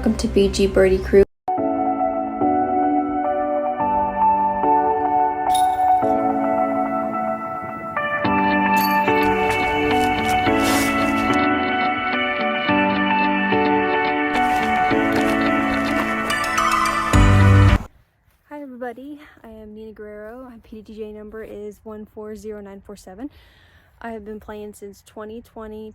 welcome to BG Birdie Crew. Hi everybody, I am Nina Guerrero. My PDGA number is 140947. I have been playing since 2020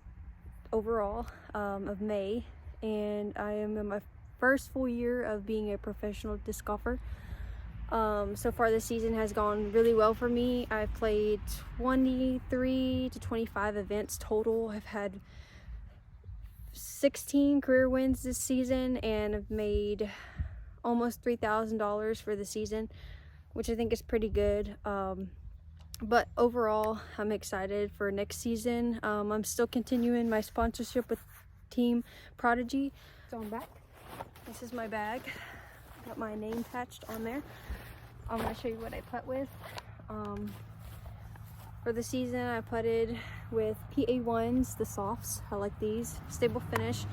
overall of May, and I am in my first full year of being a professional disc golfer. So far this season has gone really well for me. I've played 23 to 25 events total. I've had 16 career wins this season, and I've made almost $3,000 for the season, which I think is pretty good. But overall, I'm excited for next season. I'm still continuing my sponsorship with Team Prodigy. So I'm back. This is my bag. Got my name patched on there. I'm going to show you what I putt with. For the season, I putted with PA1s, the softs. I like these. Stable finish.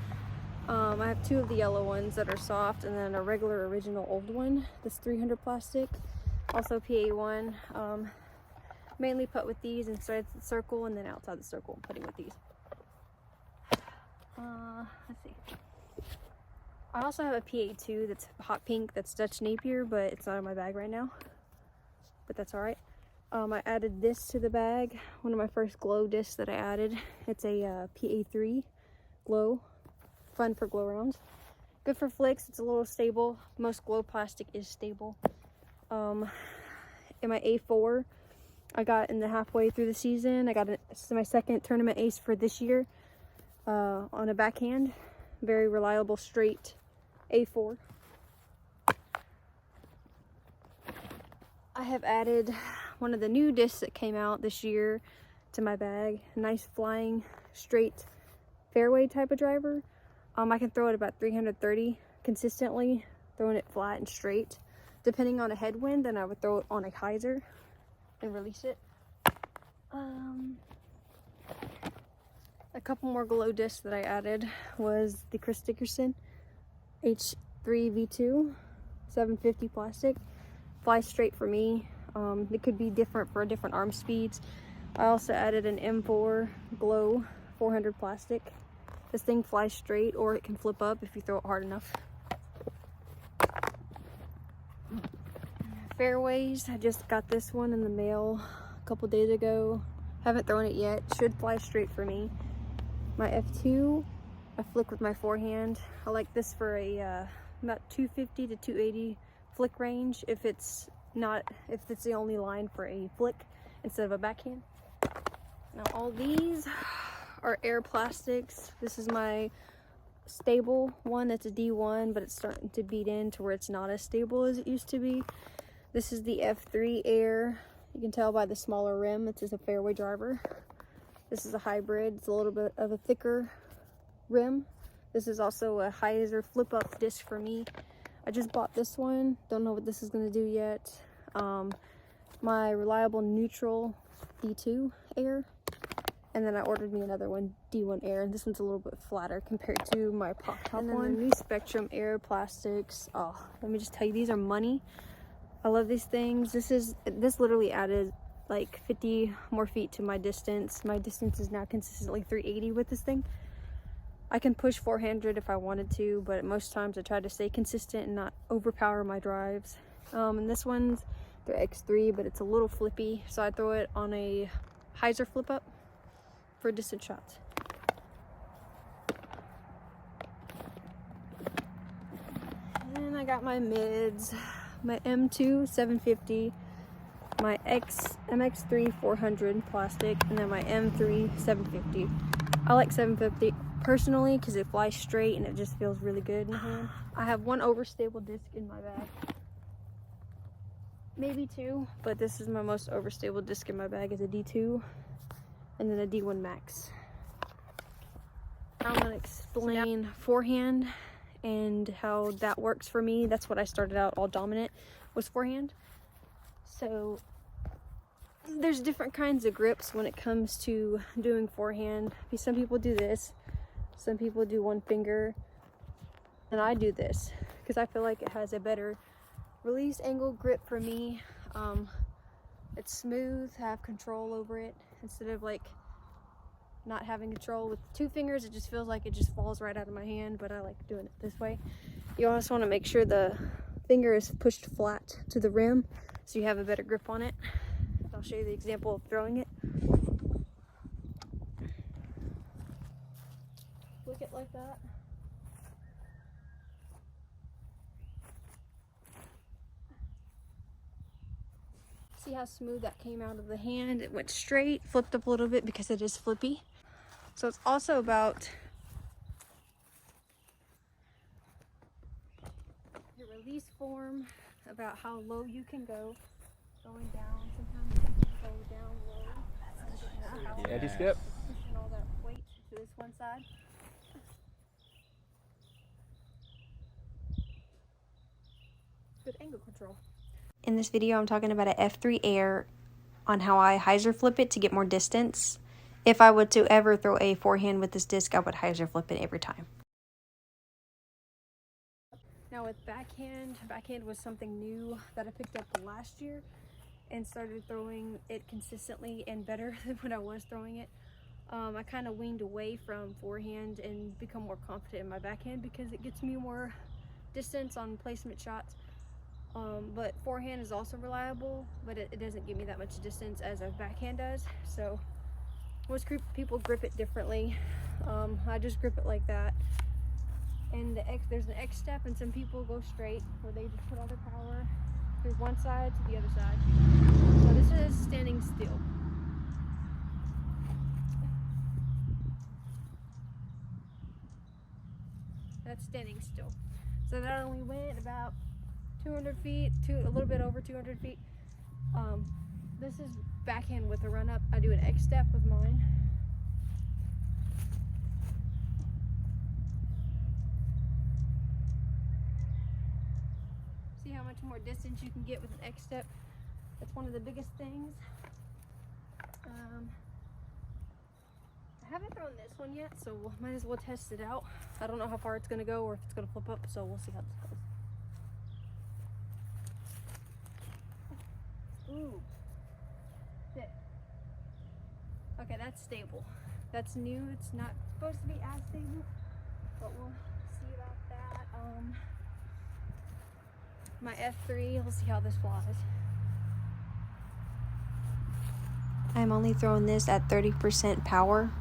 I have two of the yellow ones that are soft, and then a regular original old one, this 300 plastic, also PA1. Mainly putt with these inside the circle, and then outside the circle I'm putting with these. Let's see. I also have a PA2 that's hot pink, that's Dutch Napier, but it's not in my bag right now, but that's all right. I added this to the bag, one of my first glow discs that I added. It's a PA3 glow, fun for glow rounds. Good for flicks, it's a little stable. Most glow plastic is stable. In my A4, I got in the halfway through the season. I got my second tournament ace for this year on a backhand. Very reliable straight A4. I have added one of the new discs that came out this year to my bag. A nice flying straight fairway type of driver. I can throw it about 330 consistently, throwing it flat and straight. Depending on a headwind, then I would throw it on a hyzer and release it. A couple more glow discs that I added was the Chris Dickerson H3 V2 750 plastic. Flies straight for me. It could be different for different arm speeds. I also added an M4 glow 400 plastic. This thing flies straight, or it can flip up if you throw it hard enough. Fairways, I just got this one in the mail a couple days ago. Haven't thrown it yet. Should fly straight for me. My F2, I flick with my forehand. I like this for a about 250 to 280 flick range if it's the only line for a flick instead of a backhand. Now all these are air plastics. This is my stable one. It's a D1, but it's starting to beat in to where it's not as stable as it used to be. This is the F3 Air. You can tell by the smaller rim, it's just a fairway driver. This is a hybrid. It's a little bit of a thicker rim. This is also a hyzer flip up disc for me. I just bought this one. Don't know what this is going to do yet. My reliable neutral D2 Air. And then I ordered me another one, D1 Air. This one's a little bit flatter compared to my pop top one. The new Spectrum Air plastics. Oh, let me just tell you, these are money. I love these things. This literally added like 50 more feet to my distance. My distance is now consistently 380 with this thing. I can push 400 if I wanted to, but most times I try to stay consistent and not overpower my drives. And this one's their X3, but it's a little flippy, so I throw it on a hyzer flip up for distant shots. And I got my mids. My M2 750, my MX3 400 plastic, and then my M3 750. I like 750 personally because it flies straight and it just feels really good in the hand. I have one overstable disc in my bag, maybe two, but this is my most overstable disc in my bag. Is a D2 and then a D1 Max. I'm gonna explain forehand and how that works for me. That's what I started out all dominant, was forehand. So there's different kinds of grips when it comes to doing forehand. Some people do this, some people do one finger, And I do this because I feel like it has a better release angle grip for me. It's smooth, I have control over it instead of like not having control with 2 fingers. It just feels like it just falls right out of my hand, but I like doing it this way. You also want to make sure the finger is pushed flat to the rim so you have a better grip on it. I'll show you the example of throwing it. Flick it like that. See how smooth that came out of the hand? It went straight, flipped up a little bit because it is flippy. So it's also about your release form, about how low you can go, going down. Sometimes you can go down low. Yeah, skip. Pushing all that weight to this one side. Good angle control. In this video, I'm talking about an F3 air on how I hyzer flip it to get more distance. If I were to ever throw a forehand with this disc, I would hyzer flip it every time. Now with backhand was something new that I picked up last year and started throwing it consistently and better than when I was throwing it. I kind of weaned away from forehand and become more confident in my backhand because it gets me more distance on placement shots. But forehand is also reliable, but it doesn't give me that much distance as a backhand does. So most people grip it differently. I just grip it like that. And there's an X step, and some people go straight where they just put all their power through one side to the other side. So this is standing still. That's standing still. So that only went about 200 feet, a little bit over 200 feet. This is backhand with a run up. I do an X step with mine. See how much more distance you can get with an X step? That's one of the biggest things. I haven't thrown this one yet, so might as well test it out. I don't know how far it's gonna go or if it's gonna flip up, so we'll see how this goes. Ooh, sit. Okay, that's stable. That's new. It's not supposed to be as stable, but we'll see about that. My F3, we'll see how this flies. I'm only throwing this at 30% power.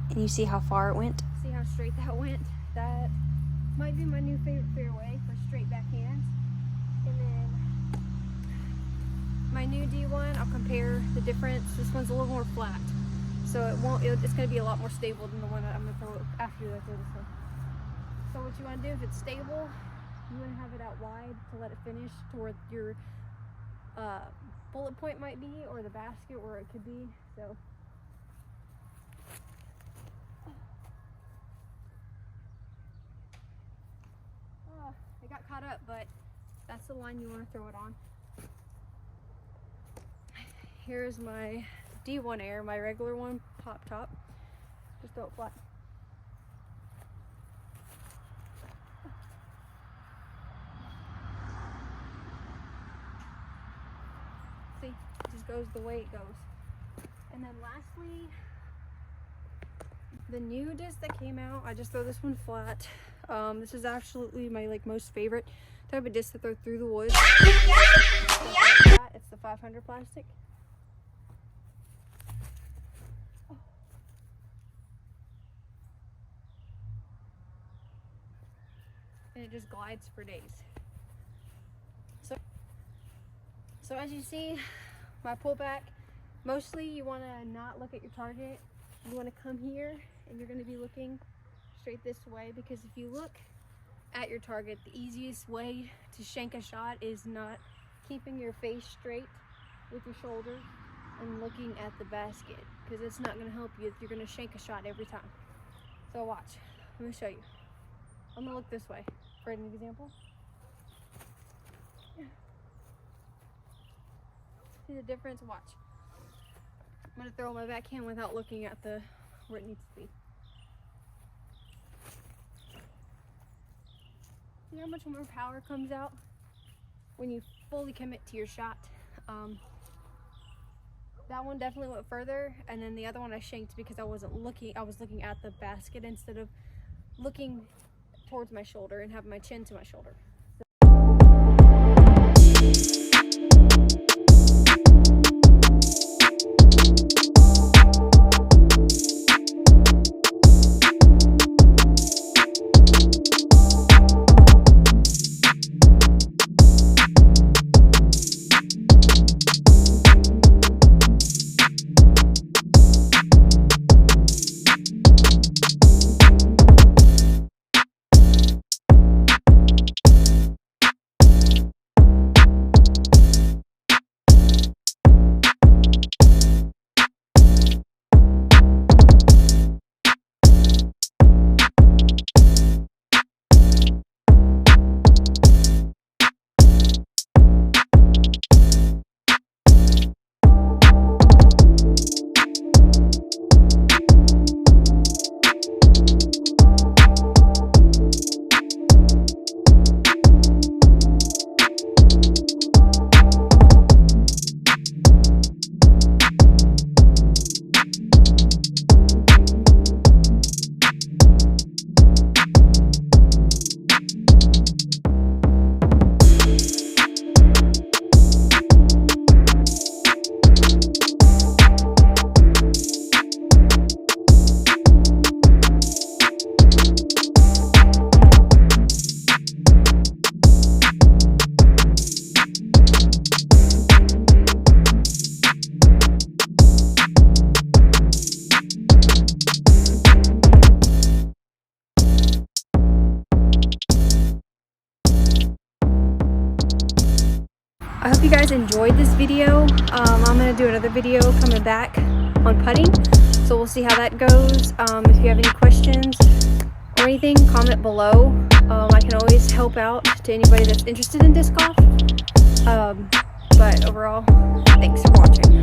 And you see how far it went? See how straight that went? That might be my new favorite fairway for straight backhands. And then my new D1, I'll compare the difference. This one's a little more flat. So it's gonna be a lot more stable than the one that I'm gonna throw after I throw this one. So what you wanna do, if it's stable, you wanna have it out wide to let it finish to where your bullet point might be, or the basket where it could be. So it got caught up, but that's the line you want to throw it on. Here's my D1 air, my regular one, pop top. Just throw it flat. See, it just goes the way it goes. And then lastly, the new disc that came out, I just throw this one flat. This is absolutely my most favorite type of disc to throw through the woods. It's the 500 plastic. And it just glides for days. So as you see, my pullback, mostly you want to not look at your target. You want to come here and you're going to be looking straight this way, because if you look at your target, the easiest way to shank a shot is not keeping your face straight with your shoulder and looking at the basket, because it's not going to help you if you're going to shank a shot every time. So watch, let me show you. I'm going to look this way for an example. See the difference? Watch. I'm going to throw my backhand without looking at where it needs to be. See how much more power comes out when you fully commit to your shot. That one definitely went further, and then the other one I shanked because I was looking at the basket instead of looking towards my shoulder and having my chin to my shoulder. I hope you guys enjoyed this video. I'm going to do another video coming back on putting, so we'll see how that goes. If you have any questions or anything, comment below. I can always help out to anybody that's interested in disc golf. But overall, thanks for watching.